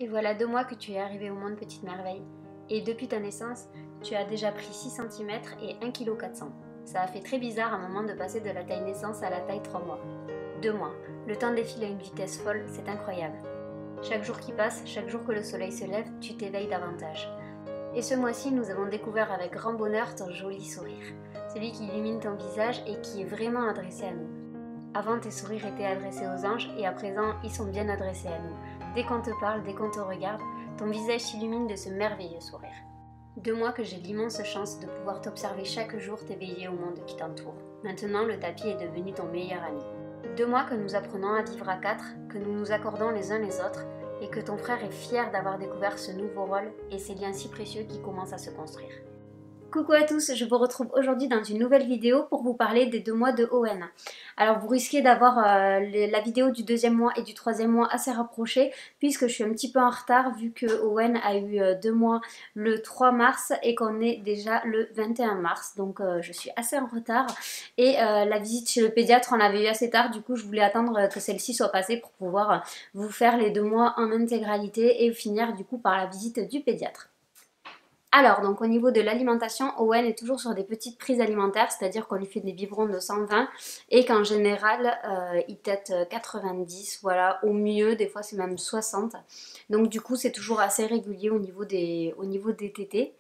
Et voilà 2 mois que tu es arrivée au monde, petite merveille. Et depuis ta naissance, tu as déjà pris 6 cm et 1,4 kg. Ça a fait très bizarre à un moment de passer de la taille naissance à la taille 3 mois. 2 mois, le temps défile à une vitesse folle, c'est incroyable. Chaque jour qui passe, chaque jour que le soleil se lève, tu t'éveilles davantage. Et ce mois-ci, nous avons découvert avec grand bonheur ton joli sourire. Celui qui illumine ton visage et qui est vraiment adressé à nous. Avant, tes sourires étaient adressés aux anges et à présent, ils sont bien adressés à nous. Dès qu'on te parle, dès qu'on te regarde, ton visage s'illumine de ce merveilleux sourire. 2 mois que j'ai l'immense chance de pouvoir t'observer chaque jour t'éveiller au monde qui t'entoure. Maintenant, le tapis est devenu ton meilleur ami. 2 mois que nous apprenons à vivre à 4, que nous nous accordons les uns les autres et que ton frère est fier d'avoir découvert ce nouveau rôle et ces liens si précieux qui commencent à se construire. Coucou à tous, je vous retrouve aujourd'hui dans une nouvelle vidéo pour vous parler des 2 mois de Owen. Alors vous risquez d'avoir la vidéo du 2e mois et du 3e mois assez rapprochée puisque je suis un petit peu en retard vu que Owen a eu 2 mois le 3 mars et qu'on est déjà le 21 mars. Donc je suis assez en retard et la visite chez le pédiatre on l'avait eu assez tard, du coup je voulais attendre que celle-ci soit passée pour pouvoir vous faire les 2 mois en intégralité et finir du coup par la visite du pédiatre. Alors, donc au niveau de l'alimentation, Owen est toujours sur des petites prises alimentaires, c'est-à-dire qu'on lui fait des biberons de 120 et qu'en général, il tète 90, voilà, au mieux, des fois c'est même 60. Donc du coup, c'est toujours assez régulier au niveau des tétés.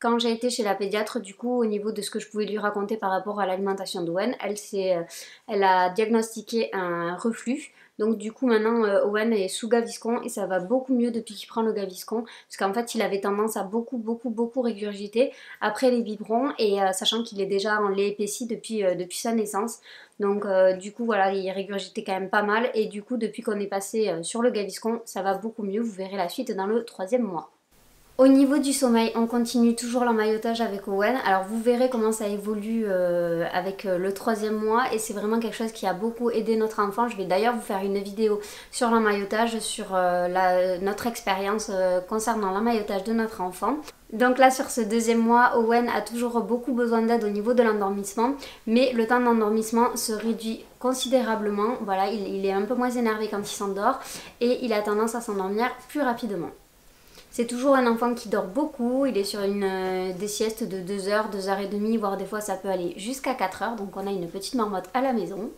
Quand j'ai été chez la pédiatre, du coup, au niveau de ce que je pouvais lui raconter par rapport à l'alimentation d'Owen, elle a diagnostiqué un reflux. Donc du coup maintenant Owen est sous Gaviscon et ça va beaucoup mieux depuis qu'il prend le Gaviscon parce qu'en fait il avait tendance à beaucoup régurgiter après les biberons et sachant qu'il est déjà en lait épaissi depuis sa naissance. Donc du coup voilà, il régurgitait quand même pas mal et du coup depuis qu'on est passé sur le Gaviscon ça va beaucoup mieux, vous verrez la suite dans le 3e mois. Au niveau du sommeil, on continue toujours l'emmaillotage avec Owen. Alors vous verrez comment ça évolue avec le 3e mois et c'est vraiment quelque chose qui a beaucoup aidé notre enfant. Je vais d'ailleurs vous faire une vidéo sur l'emmaillotage, sur notre expérience concernant l'emmaillotage de notre enfant. Donc là sur ce 2e mois, Owen a toujours beaucoup besoin d'aide au niveau de l'endormissement, mais le temps d'endormissement se réduit considérablement. Voilà, il est un peu moins énervé quand il s'endort et il a tendance à s'endormir plus rapidement. C'est toujours un enfant qui dort beaucoup, il est sur des siestes de 2 heures, 2 heures et demie, voire des fois ça peut aller jusqu'à 4 heures, donc on a une petite marmotte à la maison.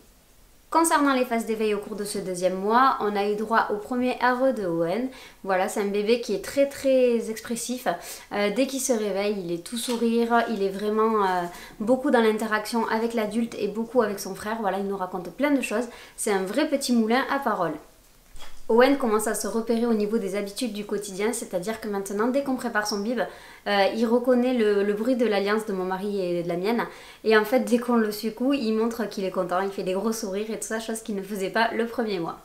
Concernant les phases d'éveil au cours de ce 2e mois, on a eu droit au premier arreux de Owen. Voilà, c'est un bébé qui est très expressif. Dès qu'il se réveille, il est tout sourire, il est vraiment beaucoup dans l'interaction avec l'adulte et beaucoup avec son frère. Voilà, il nous raconte plein de choses. C'est un vrai petit moulin à parole. Owen commence à se repérer au niveau des habitudes du quotidien, c'est-à-dire que maintenant, dès qu'on prépare son bib, il reconnaît le bruit de l'alliance de mon mari et de la mienne. Et en fait, dès qu'on le secoue, il montre qu'il est content, il fait des gros sourires et tout ça, chose qu'il ne faisait pas le 1er mois.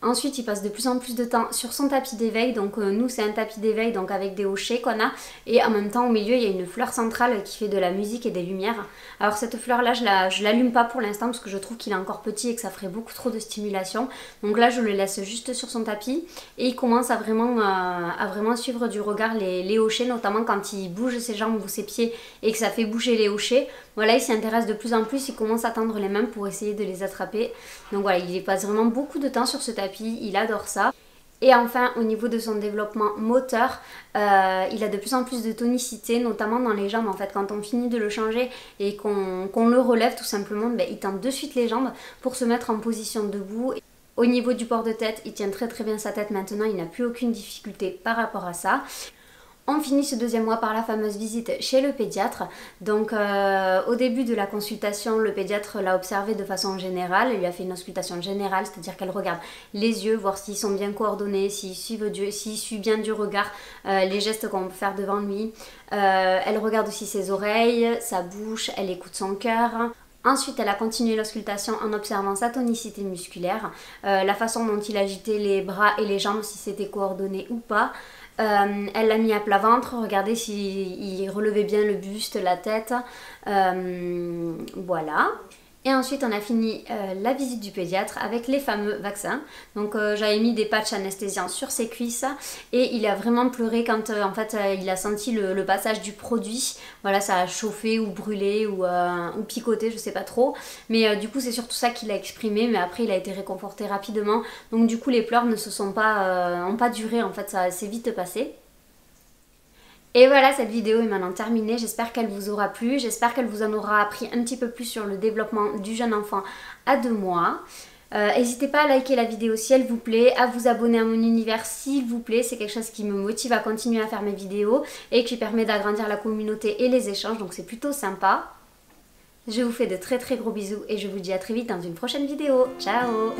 Ensuite, il passe de plus en plus de temps sur son tapis d'éveil. Donc nous, c'est un tapis d'éveil donc avec des hochets qu'on a. Et en même temps, au milieu, il y a une fleur centrale qui fait de la musique et des lumières. Alors cette fleur-là, je l'allume pas pour l'instant parce que je trouve qu'il est encore petit et que ça ferait beaucoup trop de stimulation. Donc là, je le laisse juste sur son tapis. Et il commence à vraiment suivre du regard les hochets, notamment quand il bouge ses jambes ou ses pieds et que ça fait bouger les hochets. Voilà, il s'y intéresse de plus en plus, il commence à tendre les mains pour essayer de les attraper. Donc voilà, il passe vraiment beaucoup de temps sur ce tapis, il adore ça. Et enfin, au niveau de son développement moteur, il a de plus en plus de tonicité, notamment dans les jambes. En fait, quand on finit de le changer et qu'on le relève tout simplement, il tend de suite les jambes pour se mettre en position debout. Au niveau du port de tête, il tient très bien sa tête maintenant, il n'a plus aucune difficulté par rapport à ça. On finit ce 2e mois par la fameuse visite chez le pédiatre. Donc au début de la consultation, le pédiatre l'a observé de façon générale. Elle lui a fait une auscultation générale, c'est-à-dire qu'elle regarde les yeux, voir s'ils sont bien coordonnés, s'il suit bien du regard les gestes qu'on peut faire devant lui. Elle regarde aussi ses oreilles, sa bouche, elle écoute son cœur. Ensuite, elle a continué l'auscultation en observant sa tonicité musculaire, la façon dont il agitait les bras et les jambes, si c'était coordonné ou pas. Elle l'a mis à plat ventre, regardez s'il relevait bien le buste, la tête, voilà. Et ensuite on a fini la visite du pédiatre avec les fameux vaccins. Donc j'avais mis des patchs anesthésiants sur ses cuisses et il a vraiment pleuré quand en fait il a senti le passage du produit. Voilà, ça a chauffé ou brûlé ou picoté, je sais pas trop. Mais du coup c'est surtout ça qu'il a exprimé, mais après il a été réconforté rapidement. Donc du coup les pleurs ne se sont pas, ont pas duré, en fait ça a assez vite passé. Et voilà, cette vidéo est maintenant terminée, j'espère qu'elle vous aura plu, j'espère qu'elle vous en aura appris un petit peu plus sur le développement du jeune enfant à 2 mois. N'hésitez pas à liker la vidéo si elle vous plaît, à vous abonner à mon univers s'il vous plaît, c'est quelque chose qui me motive à continuer à faire mes vidéos et qui permet d'agrandir la communauté et les échanges, donc c'est plutôt sympa. Je vous fais de très gros bisous et je vous dis à très vite dans une prochaine vidéo. Ciao!